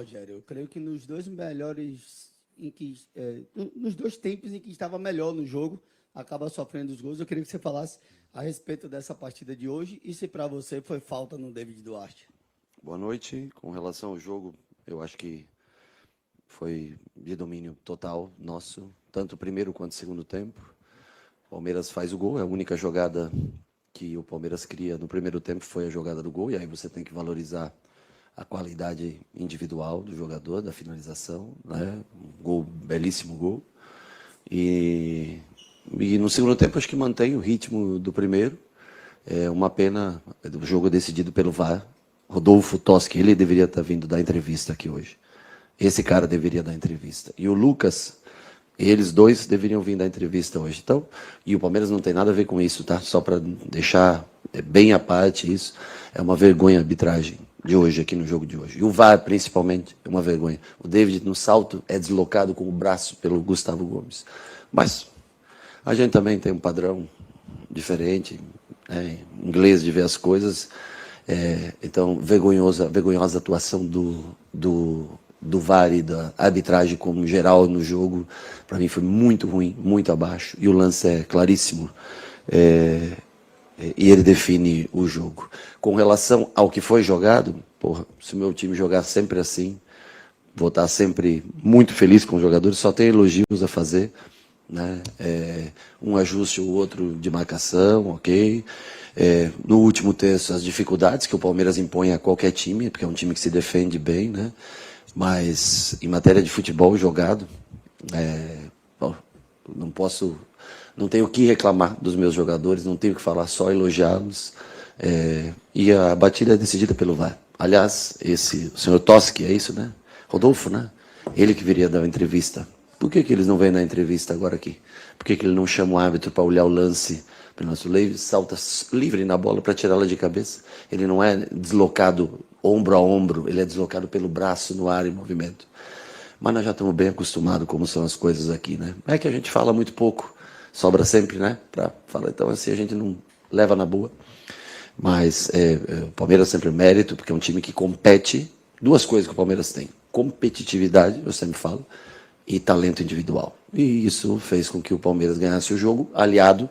Rogério. Eu creio que nos dois melhores, nos dois tempos em que estava melhor no jogo, acaba sofrendo os gols. Eu queria que você falasse a respeito dessa partida de hoje e se para você foi falta no David Duarte. Boa noite. Com relação ao jogo, eu acho que foi de domínio total nosso, tanto o primeiro quanto o segundo tempo. O Palmeiras faz o gol, é a única jogada que o Palmeiras cria no primeiro tempo foi a jogada do gol, e aí você tem que valorizar a qualidade individual do jogador, da finalização, né? Um gol, belíssimo gol. E no segundo tempo acho que mantém o ritmo do primeiro. É uma pena, o jogo decidido pelo VAR. Rodolfo Toschi, ele deveria estar vindo dar entrevista aqui hoje. Esse cara deveria dar entrevista. E o Lucas, eles dois deveriam vir dar entrevista hoje. Então, e o Palmeiras não tem nada a ver com isso, tá? Só para deixar bem à parte isso. É uma vergonha a arbitragem de hoje, aqui no jogo de hoje. E o VAR, principalmente, é uma vergonha. O David, no salto, é deslocado com o braço pelo Gustavo Gomes. Mas a gente também tem um padrão diferente, né, inglês de ver as coisas. Então, vergonhosa atuação do VAR e da arbitragem como geral no jogo. Para mim foi muito ruim, muito abaixo. E o lance é claríssimo. E ele define o jogo. Com relação ao que foi jogado, porra, se o meu time jogar sempre assim, vou estar sempre muito feliz com os jogadores, só tem elogios a fazer, né? Um ajuste ou outro de marcação, ok. No último terço, as dificuldades que o Palmeiras impõe a qualquer time, porque é um time que se defende bem, né? Mas em matéria de futebol jogado, não tenho o que reclamar dos meus jogadores, não tenho o que falar, só elogiá-los. E a batida é decidida pelo VAR. Aliás, o senhor Toschi, é isso, né? Rodolfo, né? Ele que viria dar uma entrevista. Por que eles não vêm na entrevista agora aqui? Por que ele não chama o árbitro para olhar o lance? O nosso Leite salta livre na bola para tirá-la de cabeça. Ele não é deslocado ombro a ombro, ele é deslocado pelo braço no ar em movimento. Mas nós já estamos bem acostumados como são as coisas aqui, né? É que a gente fala muito pouco, sobra sempre, né? Para falar, então assim a gente não leva na boa. Mas o Palmeiras sempre é mérito, porque é um time que compete. Duas coisas que o Palmeiras tem: competitividade, eu sempre falo, e talento individual. E isso fez com que o Palmeiras ganhasse o jogo, aliado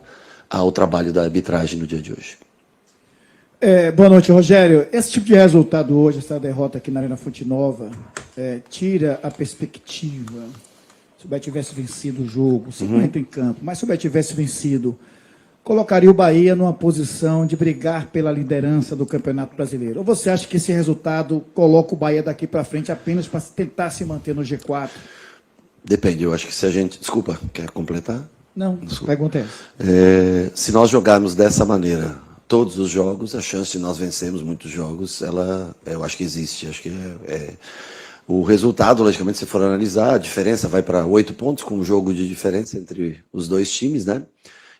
ao trabalho da arbitragem no dia de hoje. Boa noite, Rogério. Esse tipo de resultado hoje, essa derrota aqui na Arena Fonte Nova, tira a perspectiva. Se o Bahia tivesse vencido o jogo, se não entra em campo, mas se o Bahia tivesse vencido, colocaria o Bahia numa posição de brigar pela liderança do Campeonato Brasileiro? Ou você acha que esse resultado coloca o Bahia daqui para frente apenas para tentar se manter no G4? Depende, eu acho que se a gente... Desculpa, quer completar? Não, desculpa. Pergunta é essa. Se nós jogarmos dessa maneira todos os jogos, a chance de nós vencermos muitos jogos, eu acho que existe. Acho que o resultado, logicamente, se for analisar, a diferença vai para 8 pontos, com um jogo de diferença entre os dois times, né?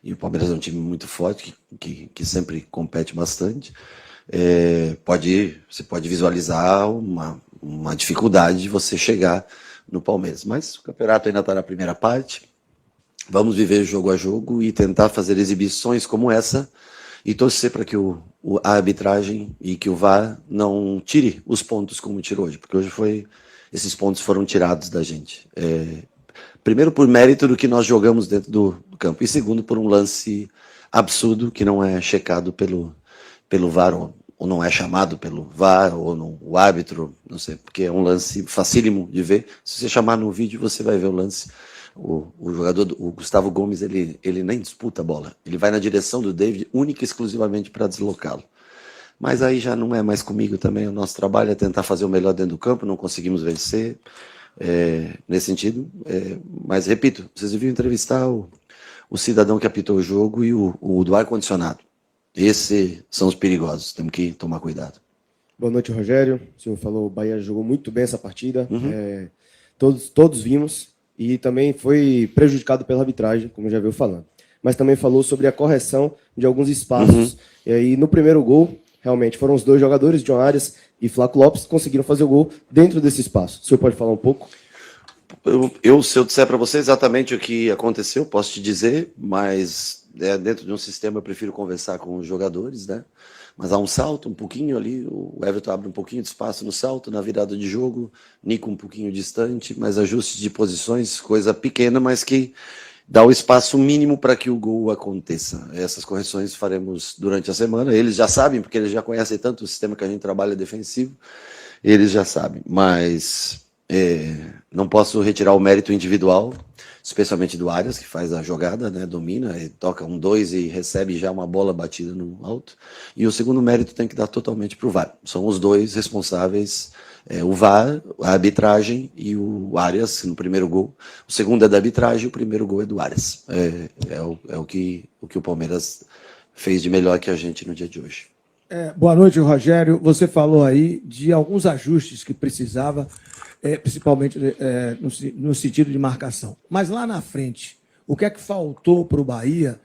E o Palmeiras é um time muito forte, que sempre compete bastante. Você pode visualizar uma dificuldade de você chegar no Palmeiras. Mas o campeonato ainda está na primeira parte. Vamos viver jogo a jogo e tentar fazer exibições como essa e torcer para que a arbitragem e que o VAR não tire os pontos como tirou hoje, porque hoje esses pontos foram tirados da gente. Primeiro, por mérito do que nós jogamos dentro do campo, e segundo, por um lance absurdo que não é checado pelo VAR, ou não é chamado pelo VAR, ou não, o árbitro, não sei, porque é um lance facílimo de ver. Se você chamar no vídeo, você vai ver o lance. O jogador, o Gustavo Gomes, ele nem disputa a bola. Ele vai na direção do David, única e exclusivamente para deslocá-lo. Mas aí já não é mais comigo também. O nosso trabalho é tentar fazer o melhor dentro do campo, não conseguimos vencer nesse sentido. Mas, repito, vocês deviam entrevistar o cidadão que apitou o jogo e o do ar-condicionado. Esses são os perigosos, temos que tomar cuidado. Boa noite, Rogério. O senhor falou, o Bahia jogou muito bem essa partida. Todos vimos. E também foi prejudicado pela arbitragem, como já veio falando. Mas também falou sobre a correção de alguns espaços. E aí, no primeiro gol, realmente, foram os dois jogadores, John Arias e Flaco Lopes, que conseguiram fazer o gol dentro desse espaço. O senhor pode falar um pouco? Se eu disser para você exatamente o que aconteceu, posso te dizer, mas dentro de um sistema eu prefiro conversar com os jogadores, né? Mas há um salto, um pouquinho ali, o Everton abre um pouquinho de espaço no salto, na virada de jogo, Nico um pouquinho distante, mas ajustes de posições, coisa pequena, mas que dá o espaço mínimo para que o gol aconteça. Essas correções faremos durante a semana, eles já sabem, porque eles já conhecem tanto o sistema que a gente trabalha defensivo, eles já sabem, mas não posso retirar o mérito individual, especialmente do Arias, que faz a jogada, né, domina, toca 1-2 e recebe já uma bola batida no alto. E o segundo mérito tem que dar totalmente para o VAR. São os dois responsáveis, o VAR, a arbitragem e o Arias no primeiro gol. O segundo é da arbitragem, o primeiro gol é do Arias. O que o Palmeiras fez de melhor que a gente no dia de hoje. Boa noite, Rogério. Você falou aí de alguns ajustes que precisava, principalmente no sentido de marcação. Mas lá na frente, o que é que faltou para o Bahia,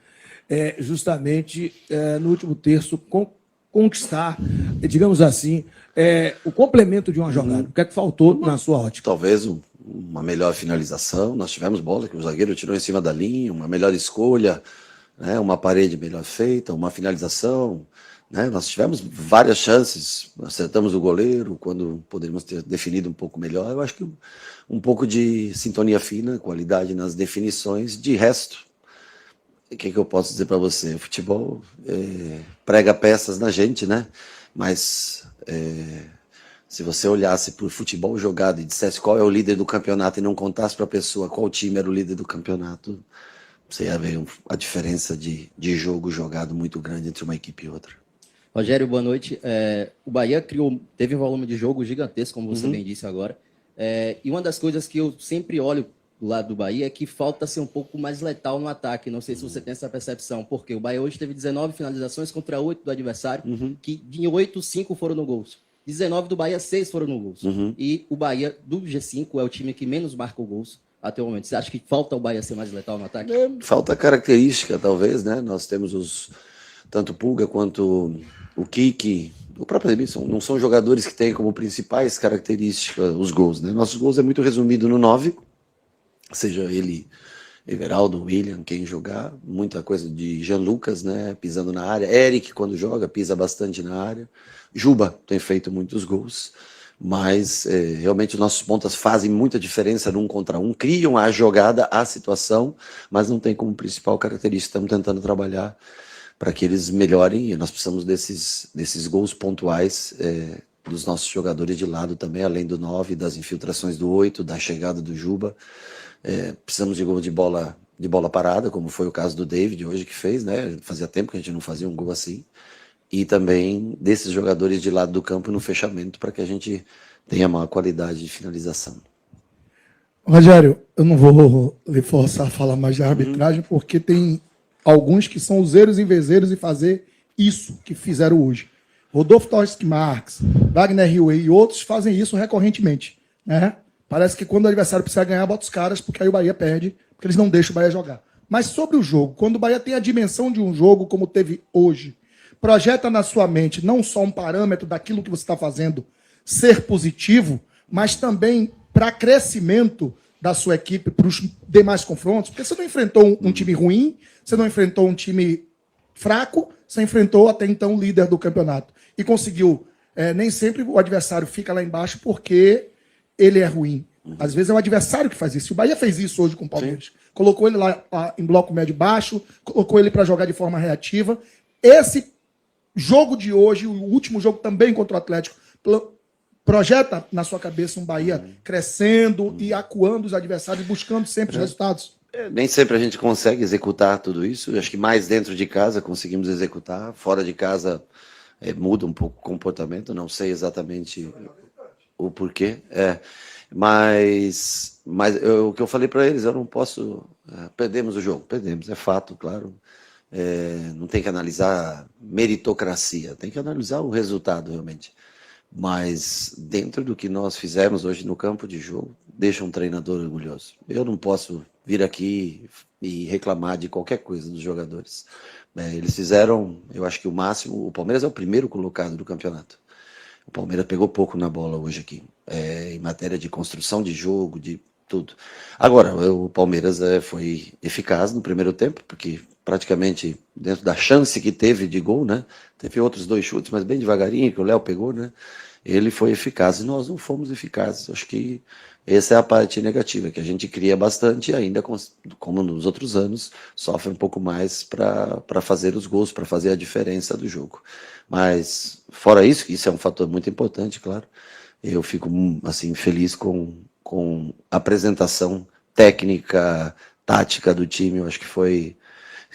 justamente no último terço, conquistar, digamos assim, o complemento de uma jogada? O que é que faltou na sua ótica? Talvez uma melhor finalização. Nós tivemos bola que o zagueiro tirou em cima da linha, uma melhor escolha, né, uma parede melhor feita, uma finalização. Né? Nós tivemos várias chances, acertamos o goleiro quando poderíamos ter definido um pouco melhor. Eu acho que um pouco de sintonia fina, qualidade nas definições. De resto, o que eu posso dizer para você? O futebol prega peças na gente, né? Mas se você olhasse para o futebol jogado e dissesse qual é o líder do campeonato e não contasse para a pessoa qual time era o líder do campeonato, você ia ver a diferença de jogo jogado muito grande entre uma equipe e outra. Rogério, boa noite. O Bahia teve um volume de jogo gigantesco, como você bem disse agora. E uma das coisas que eu sempre olho do lado do Bahia é que falta ser um pouco mais letal no ataque. Não sei se você tem essa percepção, porque o Bahia hoje teve 19 finalizações contra 8 do adversário, que de 8, 5 foram no gols. 19 do Bahia, 6 foram no gols. E o Bahia, do G5, é o time que menos marca gols até o momento. Você acha que falta o Bahia ser mais letal no ataque? Falta característica, talvez, né? Nós temos tanto Pulga quanto o Kiki, o próprio Edmilson, não são jogadores que têm como principais características os gols, né? Nossos gols é muito resumido no 9, seja ele Everaldo, William, quem jogar, muita coisa de Jean Lucas, né, pisando na área, Eric quando joga, pisa bastante na área, Juba tem feito muitos gols, mas realmente os nossos pontas fazem muita diferença no 1 contra 1, criam a jogada, a situação, mas não tem como principal característica, estamos tentando trabalhar para que eles melhorem, e nós precisamos desses gols pontuais dos nossos jogadores de lado também, além do 9, das infiltrações do 8, da chegada do Juba. Precisamos de gol de bola parada, como foi o caso do David hoje que fez, né? Fazia tempo que a gente não fazia um gol assim. E também desses jogadores de lado do campo no fechamento, para que a gente tenha maior qualidade de finalização. Rogério, eu não vou lhe forçar a falar mais de arbitragem, porque tem alguns que são useiros e vezeiros e fazer isso que fizeram hoje. Rodolfo Torres Marques, Wagner Rio e outros fazem isso recorrentemente, né? Parece que quando o adversário precisa ganhar, bota os caras, porque aí o Bahia perde, porque eles não deixam o Bahia jogar. Mas sobre o jogo, quando o Bahia tem a dimensão de um jogo como teve hoje, projeta na sua mente não só um parâmetro daquilo que você está fazendo ser positivo, mas também para crescimento da sua equipe para os demais confrontos, porque você não enfrentou um time ruim, você não enfrentou um time fraco, você enfrentou até então o líder do campeonato. E conseguiu. Nem sempre o adversário fica lá embaixo porque ele é ruim. Às vezes é o adversário que faz isso. O Bahia fez isso hoje com o Palmeiras. Sim. Colocou ele lá em bloco médio-baixo, colocou ele para jogar de forma reativa. Esse jogo de hoje, o último jogo também contra o Atlético, projeta na sua cabeça um Bahia crescendo e acuando os adversários, buscando sempre os resultados. Nem sempre a gente consegue executar tudo isso. Eu acho que mais dentro de casa conseguimos executar. Fora de casa muda um pouco o comportamento. Não sei exatamente o porquê. Mas o que eu falei para eles, eu não posso... perdemos o jogo. Perdemos, é fato, claro. Não tem que analisar meritocracia. Tem que analisar o resultado, realmente. Mas dentro do que nós fizemos hoje no campo de jogo, deixa um treinador orgulhoso. Eu não posso vir aqui e reclamar de qualquer coisa dos jogadores. Eles fizeram, eu acho que o máximo. O Palmeiras é o primeiro colocado do campeonato. O Palmeiras pegou pouco na bola hoje aqui, em matéria de construção de jogo, de tudo. Agora, o Palmeiras foi eficaz no primeiro tempo, porque praticamente dentro da chance que teve de gol, né? Teve outros 2 chutes, mas bem devagarinho, que o Léo pegou, né? Ele foi eficaz e nós não fomos eficazes. Acho que essa é a parte negativa, que a gente cria bastante e ainda, como nos outros anos, sofre um pouco mais para fazer os gols, para fazer a diferença do jogo. Mas, fora isso, que isso é um fator muito importante, claro, eu fico assim, feliz com a apresentação técnica, tática do time. Eu acho que foi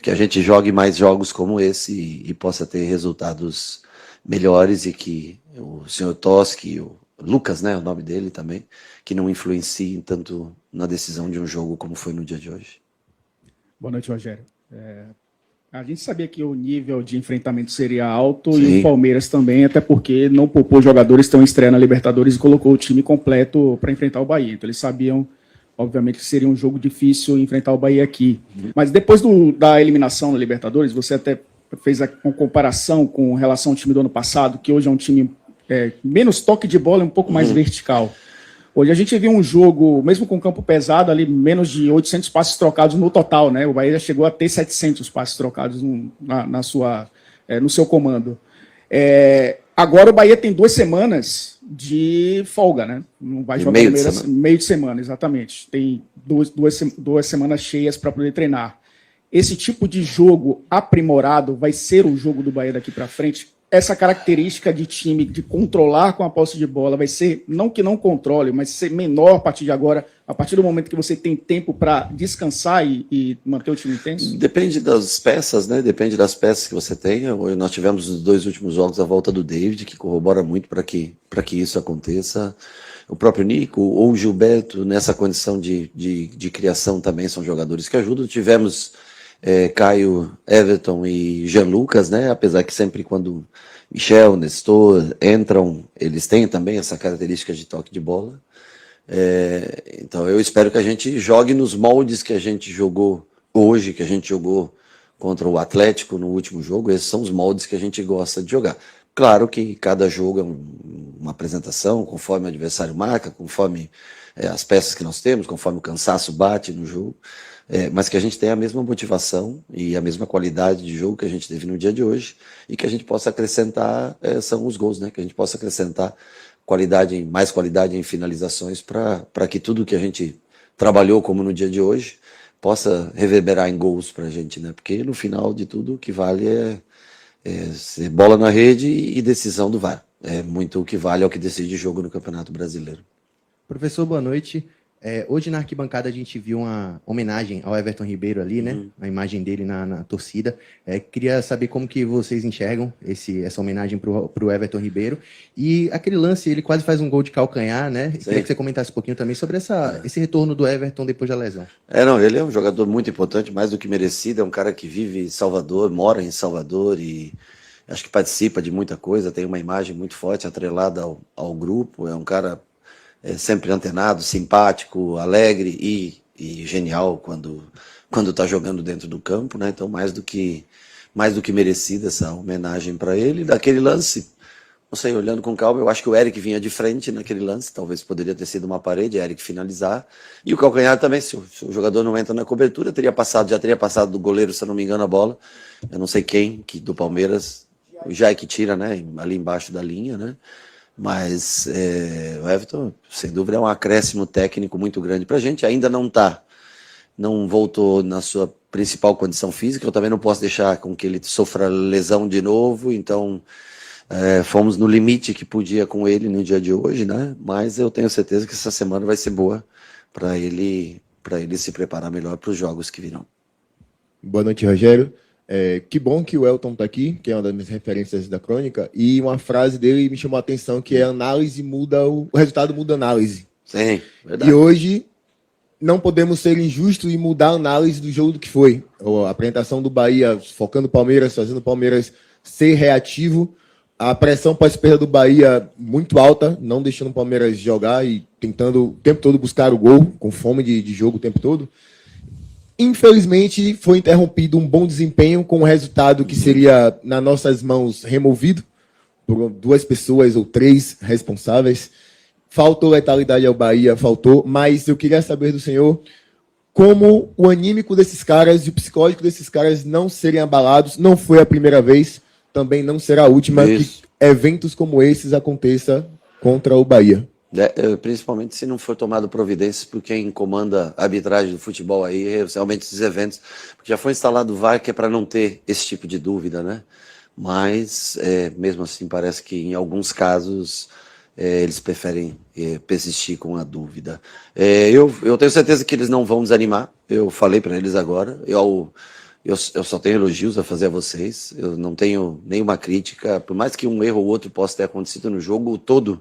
que a gente jogue mais jogos como esse e possa ter resultados melhores e que o senhor Toski, o Lucas, né, o nome dele também, que não influenciem tanto na decisão de um jogo como foi no dia de hoje. Boa noite, Rogério. A gente sabia que o nível de enfrentamento seria alto Sim. e o Palmeiras também, até porque não poupou jogadores que estão estreando na Libertadores e colocou o time completo para enfrentar o Bahia. Então eles sabiam, obviamente, que seria um jogo difícil enfrentar o Bahia aqui. Mas depois da eliminação na Libertadores, você até fez uma comparação com relação ao time do ano passado, que hoje é um time menos toque de bola e um pouco mais vertical. Hoje a gente viu um jogo, mesmo com campo pesado, ali menos de 800 passes trocados no total, né? O Bahia chegou a ter 700 passes trocados no seu comando. Agora o Bahia tem 2 semanas de folga, né? Não vai jogar meio de semana, exatamente. Tem duas semanas cheias para poder treinar. Esse tipo de jogo aprimorado vai ser o jogo do Bahia daqui para frente. Essa característica de time de controlar com a posse de bola vai ser, não que não controle, mas ser menor a partir de agora, a partir do momento que você tem tempo para descansar e manter o time intenso? Depende das peças, né? Depende das peças que você tenha. Nós tivemos nos 2 últimos jogos a volta do David, que corrobora muito para que isso aconteça. O próprio Nico ou o Gilberto, nessa condição de criação, também são jogadores que ajudam. Tivemos Caio, Everton e Jean Lucas, né? Apesar que sempre quando Michel, Nestor entram, eles têm também essa característica de toque de bola. Então eu espero que a gente jogue nos moldes que a gente jogou hoje, que a gente jogou contra o Atlético no último jogo. Esses são os moldes que a gente gosta de jogar. Claro que cada jogo é uma apresentação, conforme o adversário marca, conforme as peças que nós temos, conforme o cansaço bate no jogo. Mas que a gente tenha a mesma motivação e a mesma qualidade de jogo que a gente teve no dia de hoje e que a gente possa acrescentar, são os gols, né? Que a gente possa acrescentar mais qualidade em finalizações para que tudo que a gente trabalhou como no dia de hoje possa reverberar em gols para a gente, né? Porque no final de tudo o que vale é ser bola na rede e decisão do VAR. É muito o que vale, é o que decide o jogo no Campeonato Brasileiro. Professor, boa noite. Hoje na arquibancada a gente viu uma homenagem ao Everton Ribeiro ali, né? A imagem dele na torcida. Queria saber como que vocês enxergam essa homenagem para o Everton Ribeiro. E aquele lance, ele quase faz um gol de calcanhar, né? Sim. Queria que você comentasse um pouquinho também sobre esse retorno do Everton depois da lesão. Não, ele é um jogador muito importante, mais do que merecido. É um cara que vive em Salvador, mora em Salvador e acho que participa de muita coisa. Tem uma imagem muito forte atrelada ao grupo. É um cara sempre antenado, simpático, alegre e genial quando está jogando dentro do campo, né? Então mais do que merecida essa homenagem para ele. Daquele lance, não sei, olhando com calma, eu acho que o Eric vinha de frente naquele lance, talvez poderia ter sido uma parede, Eric finalizar, e o calcanhar também, se o jogador não entra na cobertura, já teria passado do goleiro, se eu não me engano, a bola. Eu não sei quem do Palmeiras, o Jai que tira, né? Ali embaixo da linha, né? Mas o Everton, sem dúvida, é um acréscimo técnico muito grande para a gente. Ainda não voltou na sua principal condição física. Eu também não posso deixar com que ele sofra lesão de novo. Então, fomos no limite que podia com ele no dia de hoje, né? Mas eu tenho certeza que essa semana vai ser boa para ele se preparar melhor para os jogos que virão. Boa noite, Rogério. Que bom que o Elton está aqui, que é uma das minhas referências da crônica, e uma frase dele me chamou a atenção, que é análise muda o resultado muda a análise. Sim, verdade. E hoje não podemos ser injustos e mudar a análise do jogo do que foi. A apresentação do Bahia focando o Palmeiras, fazendo o Palmeiras ser reativo, a pressão pós-perda do Bahia muito alta, não deixando o Palmeiras jogar e tentando o tempo todo buscar o gol, com fome de jogo o tempo todo. Infelizmente, foi interrompido um bom desempenho com um resultado que seria, nas nossas mãos, removido por 2 pessoas ou 3 responsáveis. Faltou letalidade ao Bahia, mas eu queria saber do senhor como o anímico desses caras e o psicológico desses caras não serem abalados. Não foi a primeira vez, também não será a última Isso. que eventos como esses aconteça contra o Bahia. Principalmente se não for tomado providências por quem comanda a arbitragem do futebol aí, realmente esses eventos, porque já foi instalado o VAR que é para não ter esse tipo de dúvida, né? Mas, mesmo assim, parece que em alguns casos eles preferem persistir com a dúvida. Eu tenho certeza que eles não vão desanimar, eu falei para eles agora, eu só tenho elogios a fazer a vocês, eu não tenho nenhuma crítica, por mais que um erro ou outro possa ter acontecido no jogo, o todo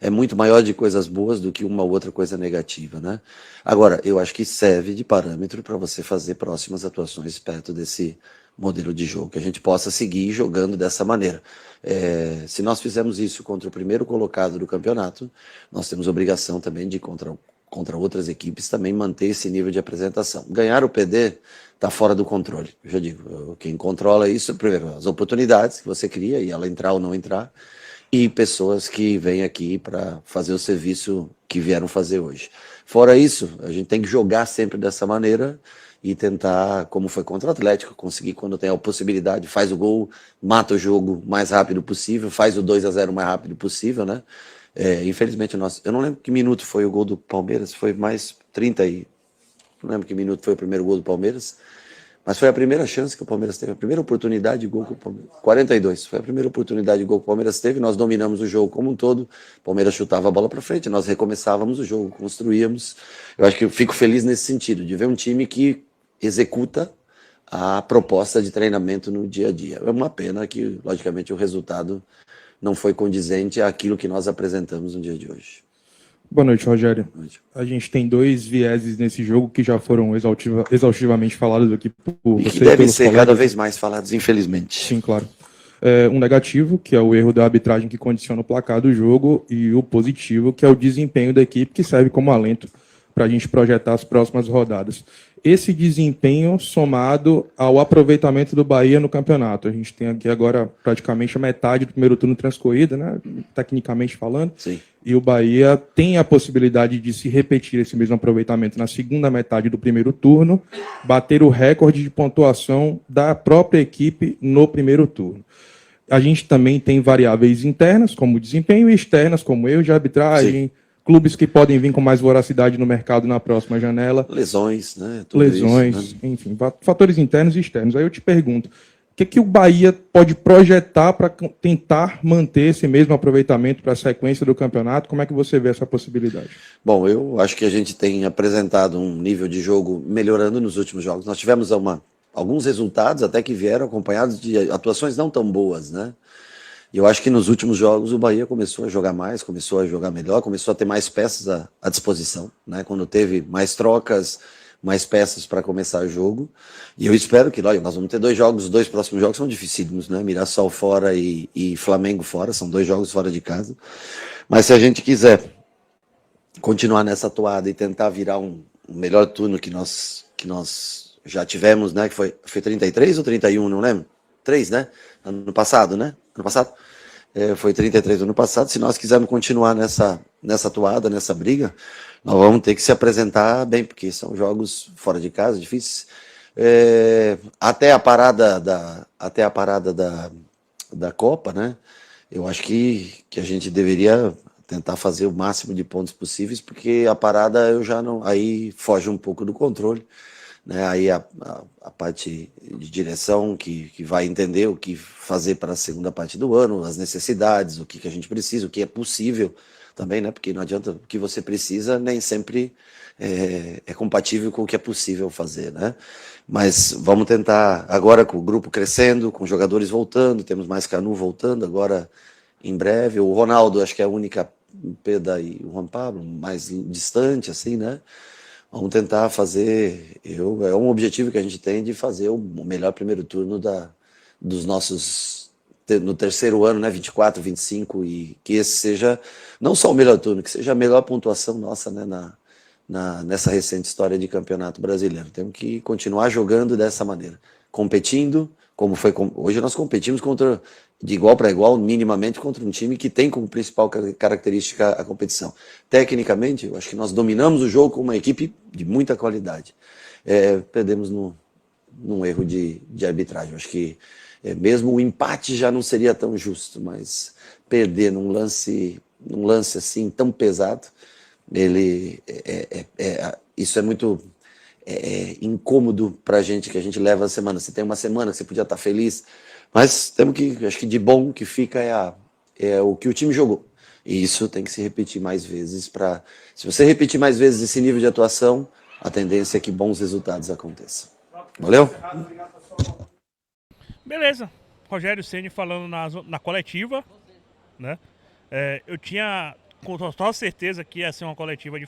é muito maior de coisas boas do que uma outra coisa negativa, né? Agora, eu acho que serve de parâmetro para você fazer próximas atuações perto desse modelo de jogo, que a gente possa seguir jogando dessa maneira. Se nós fizermos isso contra o primeiro colocado do campeonato, nós temos obrigação também de, contra outras equipes, também manter esse nível de apresentação. Ganhar ou perder está fora do controle. Eu já digo, quem controla isso, primeiro, as oportunidades que você cria, e ela entrar ou não entrar, e pessoas que vêm aqui para fazer o serviço que vieram fazer hoje. Fora isso, a gente tem que jogar sempre dessa maneira e tentar, como foi contra o Atlético, conseguir quando tem a possibilidade, faz o gol, mata o jogo o mais rápido possível, faz o 2-0 o mais rápido possível, né? Infelizmente, eu não lembro que minuto foi o gol do Palmeiras, foi mais 30 e... Não lembro que minuto foi o primeiro gol do Palmeiras, mas foi a primeira chance que o Palmeiras teve, a primeira oportunidade de gol que o Palmeiras... 42, foi a primeira oportunidade de gol que o Palmeiras teve, nós dominamos o jogo como um todo, o Palmeiras chutava a bola para frente, nós recomeçávamos o jogo, construíamos. Eu acho que eu fico feliz nesse sentido, de ver um time que executa a proposta de treinamento no dia a dia. É uma pena que, logicamente, o resultado não foi condizente àquilo que nós apresentamos no dia de hoje. Boa noite, Rogério. Boa noite. A gente tem dois vieses nesse jogo que já foram exaustivamente falados aqui por E você que e devem pelos ser colegas. cada vez mais falados, infelizmente. Sim, claro. Um negativo, que é o erro da arbitragem que condiciona o placar do jogo, e o positivo, que é o desempenho da equipe, que serve como alento para a gente projetar as próximas rodadas. Esse desempenho somado ao aproveitamento do Bahia no campeonato. A gente tem aqui agora praticamente a metade do primeiro turno transcorrida, né, tecnicamente falando. Sim. E o Bahia tem a possibilidade de se repetir esse mesmo aproveitamento na segunda metade do primeiro turno, bater o recorde de pontuação da própria equipe no primeiro turno. A gente também tem variáveis internas, como desempenho, e externas, como erro de arbitragem, Sim. clubes que podem vir com mais voracidade no mercado na próxima janela. Lesões, né? Tudo Lesões, isso, né? enfim, fatores internos e externos. Aí eu te pergunto, o que o Bahia pode projetar para tentar manter esse mesmo aproveitamento para a sequência do campeonato? Como é que você vê essa possibilidade? Bom, eu acho que a gente tem apresentado um nível de jogo melhorando nos últimos jogos. Nós tivemos alguns resultados até que vieram acompanhados de atuações não tão boas, né? E eu acho que nos últimos jogos o Bahia começou a jogar mais, começou a jogar melhor, começou a ter mais peças à disposição, né? Quando teve mais trocas, mais peças para começar o jogo. E eu espero que, olha, nós vamos ter 2 jogos, os 2 próximos jogos são dificílimos, né? Mirassol fora e Flamengo fora, são 2 jogos fora de casa. Mas se a gente quiser continuar nessa toada e tentar virar um melhor turno que nós já tivemos, né? Que foi 33 ou 31, não lembro? 3, né? Ano passado, né? Ano passado? Foi 33 ano passado. Se nós quisermos continuar nessa toada, nessa briga, nós vamos ter que se apresentar bem, porque são jogos fora de casa, difíceis. Até a parada da Copa, né? Eu acho que a gente deveria tentar fazer o máximo de pontos possíveis, porque a parada eu já não, aí foge um pouco do controle, né? Aí a parte de direção que vai entender o que fazer para a segunda parte do ano, as necessidades, o que a gente precisa, o que é possível também, né? Porque não adianta, o que você precisa nem sempre é compatível com o que é possível fazer, né? Mas vamos tentar, agora com o grupo crescendo, com jogadores voltando, temos mais Canu voltando agora em breve, o Ronaldo acho que é a única perda, e o Juan Pablo mais distante, assim, né? Vamos tentar fazer, é um objetivo que a gente tem de fazer o melhor primeiro turno dos nossos, no terceiro ano, né, 24, 25, e que esse seja não só o melhor turno, que seja a melhor pontuação nossa, né, nessa recente história de campeonato brasileiro. Temos que continuar jogando dessa maneira, competindo como foi hoje nós competimos de igual para igual, minimamente, contra um time que tem como principal característica a competição. Tecnicamente, eu acho que nós dominamos o jogo com uma equipe de muita qualidade. Perdemos num erro de arbitragem. Eu acho que mesmo o empate já não seria tão justo, mas perder num lance assim tão pesado, isso é muito incômodo para a gente, que a gente leva a semana. Você tem uma semana que você podia estar feliz, mas temos que, acho que de bom que fica é o que o time jogou. E isso tem que se repetir mais vezes. Se você repetir mais vezes esse nível de atuação, a tendência é que bons resultados aconteçam. Valeu? Beleza. Rogério Ceni falando na coletiva, né? Eu tinha com total certeza que ia ser uma coletiva diferente.